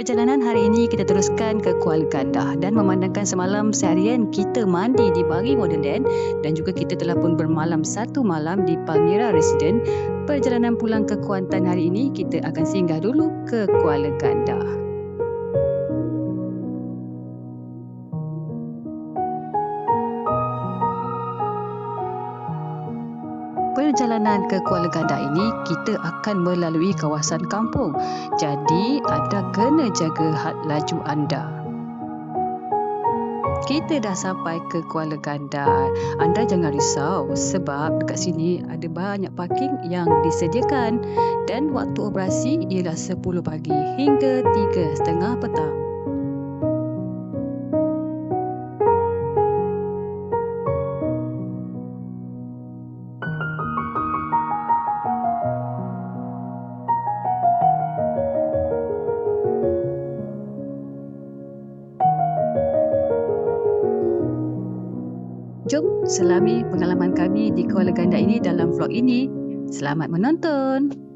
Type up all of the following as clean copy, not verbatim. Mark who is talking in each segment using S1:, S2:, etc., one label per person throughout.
S1: Perjalanan hari ini kita teruskan ke Kuala Gandah dan memandangkan semalam seharian kita mandi di Bari Wonderland dan juga kita telah pun bermalam satu malam di Palmyra Residence. Perjalanan pulang ke Kuantan hari ini kita akan singgah dulu ke Kuala Gandah. Perjalanan ke Kuala Gandah ini kita akan melalui kawasan kampung. Jadi anda kena jaga had laju anda. Kita dah sampai ke Kuala Gandah. Anda jangan risau sebab dekat sini ada banyak parking yang disediakan dan waktu operasi ialah 10 pagi hingga 3:30 petang. Jom selami pengalaman kami di Kuala Gandah ini dalam vlog ini. Selamat menonton.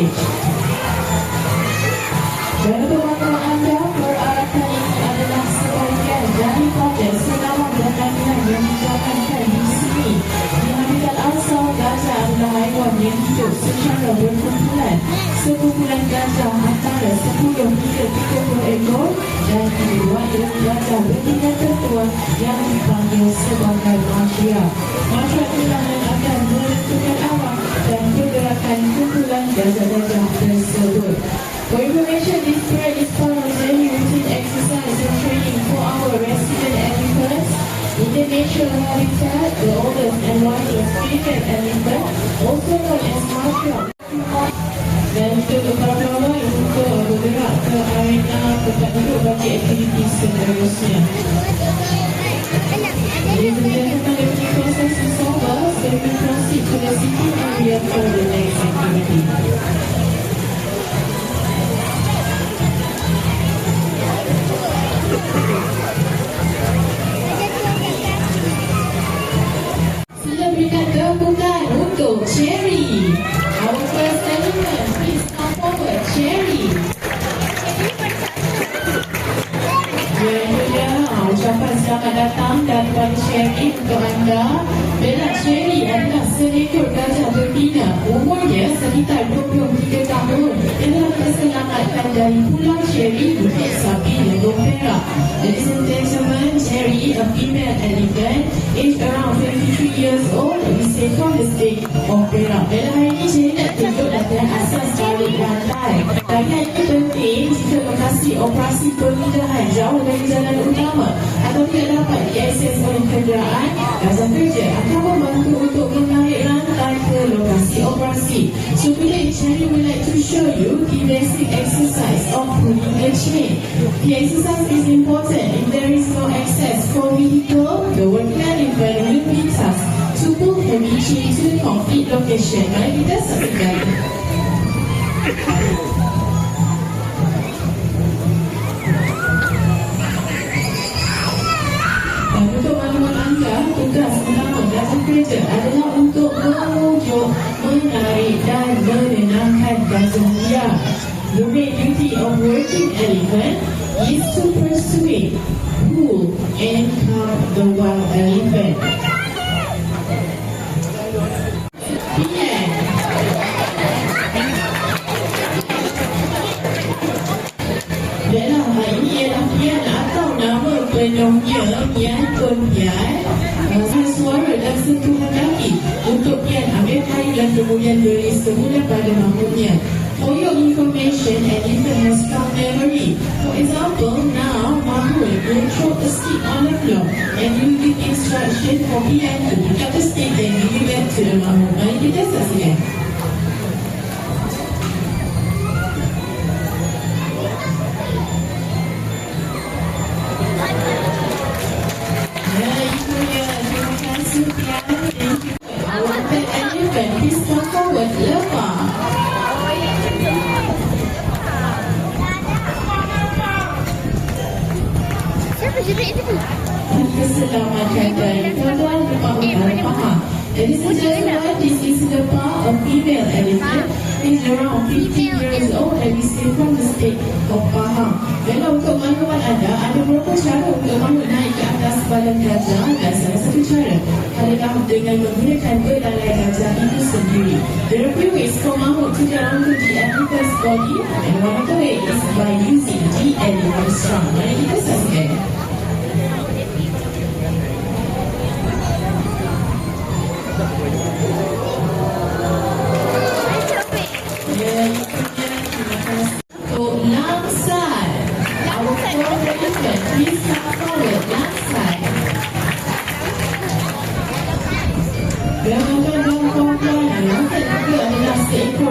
S2: stage. Dan untuk maklumat anda, peralatan ini adalah sebahagian daripada senaman dan latihan yang dijalankan di sini. Di habitat asal, gajah adalah haiwan yang hidup secara berkumpulan. Sekumpulan gajah antara 10 hingga 30 ekor dan dibuat dengan gajah bertingkat tertua yang dipanggil sebagai masyarakat. Masyarakat inilah yang akan menentukan arah dan pergerakan kumpulan gajah-gajah tersebut. For information, this parade is part of daily routine exercise and training for our resident elephants in the natural habitat, the oldest and largest female elephant, also known as marshal. Dan untuk para pelawak untuk bergerak ke arena tempat duduk bagi aktiviti seterusnya. Ladies and gentlemen, the meeting process is over, so we can proceed to the sitting area for the next activity. Sila berikan tepukan untuk Cherry. Our first elephant, please come forward, Cherry. Ya, itu dia ucapan selamat datang daripada Cherry untuk anda. Bella Cherry adalah seekor gajah berbina. Umurnya sekitar 23 tahun. Dia telah terselamatkan dari Pulau Cherry, Bukit Sapi, Legong Perak. Ladies and gentlemen, Cherry, a female elephant, aged around 23 years old, we say from the state of Perak. Bella hari ini Cherry nak tunjuk latihan asas tarik rantai. Latihan ini penting jika lokasi operasi pemindahan jauh dari jalan utama atau tidak dapat diakses oleh kenderaan. Gajah kerja akan membantu untuk menarik rantai ke lokasi operasi. So today, Cherry would like to show you the basic exercise of pulling the chain. The exercise is important if there is no access for vehicle. The working elephant will be tasked to pull heavy chain to the complete location. Mari kita saksikan. Dan untuk maklumat anda, tugas utama gajah kerja adalah untuk mengujuk, menarik dan menenangkan gajah liar. The main duty of working elephant is to persuade, pull and calm the wild elephant. Pian. Dalam hal ini ialah pian atau nama penuhnya Pian Tun Pian. Suara dan sentuhan kaki untuk pian ambil kain dan kemudian beri semula pada mahmudnya. For your information, elephant has strong memory. For example, now Mahmud will throw a stick on the floor and you give instruction for pian to pick up the stick and give it back to the Mahmud. Mari kita saksikan. Please come forward, Lepa. Keselamatan dan tuan-tuan berpaham faham. Ladies and gentlemen, this is Lepa, a female elephant. Is around 15 years old and is from the state of Pahang. Dan untuk maklumat anda, ada beberapa cara untuk Mahmud naik ke atas badan gajah dan salah satu cara adalah dengan menggunakan belalai gajah itu sendiri. There are few ways for Mahmud to get onto the elephant's body and one of the ways is by using the elephant's trunk. Mari kita saksikan.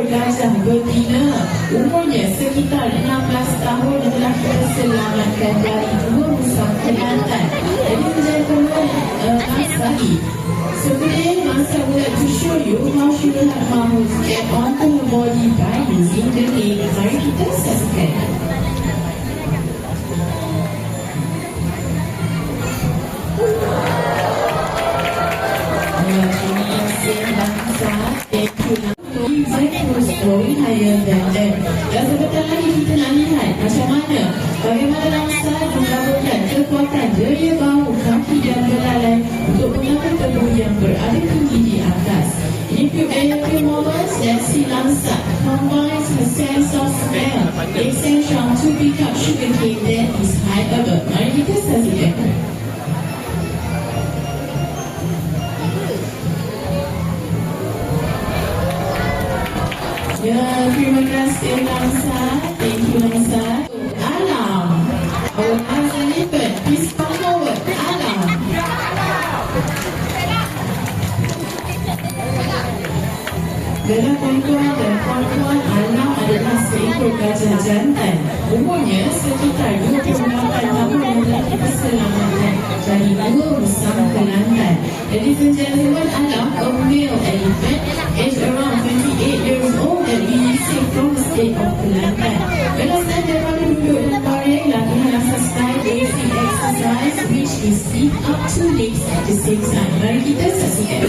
S2: Gajah betina umurnya sekitar 16 tahun dan telah terselamatkan dari 2 musang penantan. Jadi gentlemen, Masahi. So today, Masa would like to show you how she will have Mahmud get onto her body by using the leg. Mari kita saksikan. Ini yang saya Masa. Thank you. Music was going going higher than them. Dan sebentar lagi kita nak lihat macam mana bagaimana langsa menggabungkan kekuatan daya bahu, kaki dan belalai untuk mengangkat tubuh yang berada tinggi di atas. In a few moments, let's see Langsa combines her sense of smell, essential to pick up sugarcane that is high above. Mari kita saksikan. Ya, terima kasih Langsa. Thank you Langsa. Alam. Our eyes are open. Please come forward. Alam. Dalam tuan-tuan dan puan-puan, Alam adalah seekor gajah jantan. Umurnya sekitar 28 tahun memiliki keselamatan dari 2 musang kelantan. Ladies and gentlemen, Alam, a male elephant, aged around 28 years old and releasing from the state of Kelantan. Berdasarkan daripada duduk dan baring, latihan asal style basic exercise which is sit up to legs at the same time. Mari kita saksikan.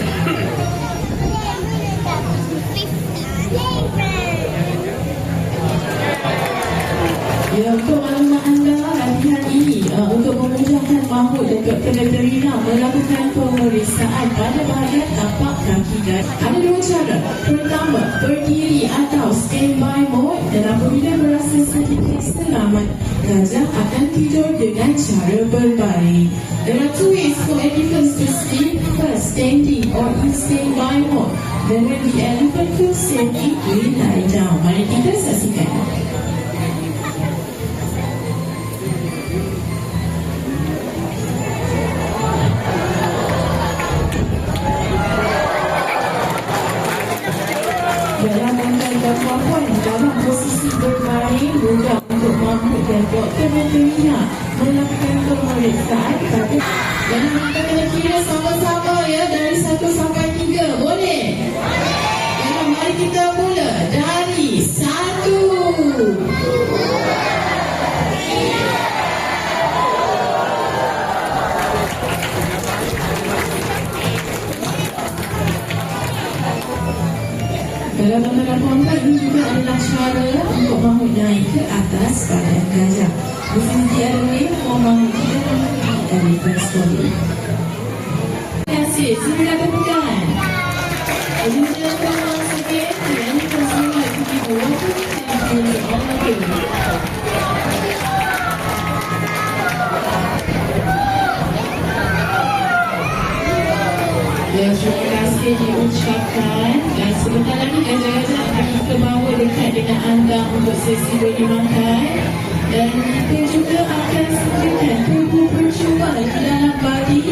S2: Ya, untuk maklumat anda, latihan ini untuk memudahkan mahmud dan Dr. Veterina melakukan pemeriksaan pada bahagian tapak kaki dan ada 2 cara. Pertama, berdiri atau standby mode, dan apabila berasa sedikit selamat, gajah akan tidur dengan cara berbaring. There are 2 ways for elephants to sleep. First, standing or in standby mode. Then when the elephant feels safe, it will lie down. Mari kita saksikan. Dalam posisi berbaring mudah untuk mahmud dan Dr. Veterina melakukan pemeriksaan pada dan kita kena kira sama-sama ya dari 1 sampai 3. Boleh? Ya, mari kita mula dari 1. Dalam antara pompa ini juga adalah cara untuk mahmud naik ke atas badan gajah. Di sini dia ada way for mahmud tidak memiliki elephant story. Terima kasih. Silakan tepukan. Jadi saya akan sikit dan kita semua ikuti waktu ya, terima kasih diucapkan dan sebentar lagi gajah-gajah akan kita bawa dekat dengan anda untuk sesi beri makan dan kita juga akan sediakan tubuh percuma di dalam badi.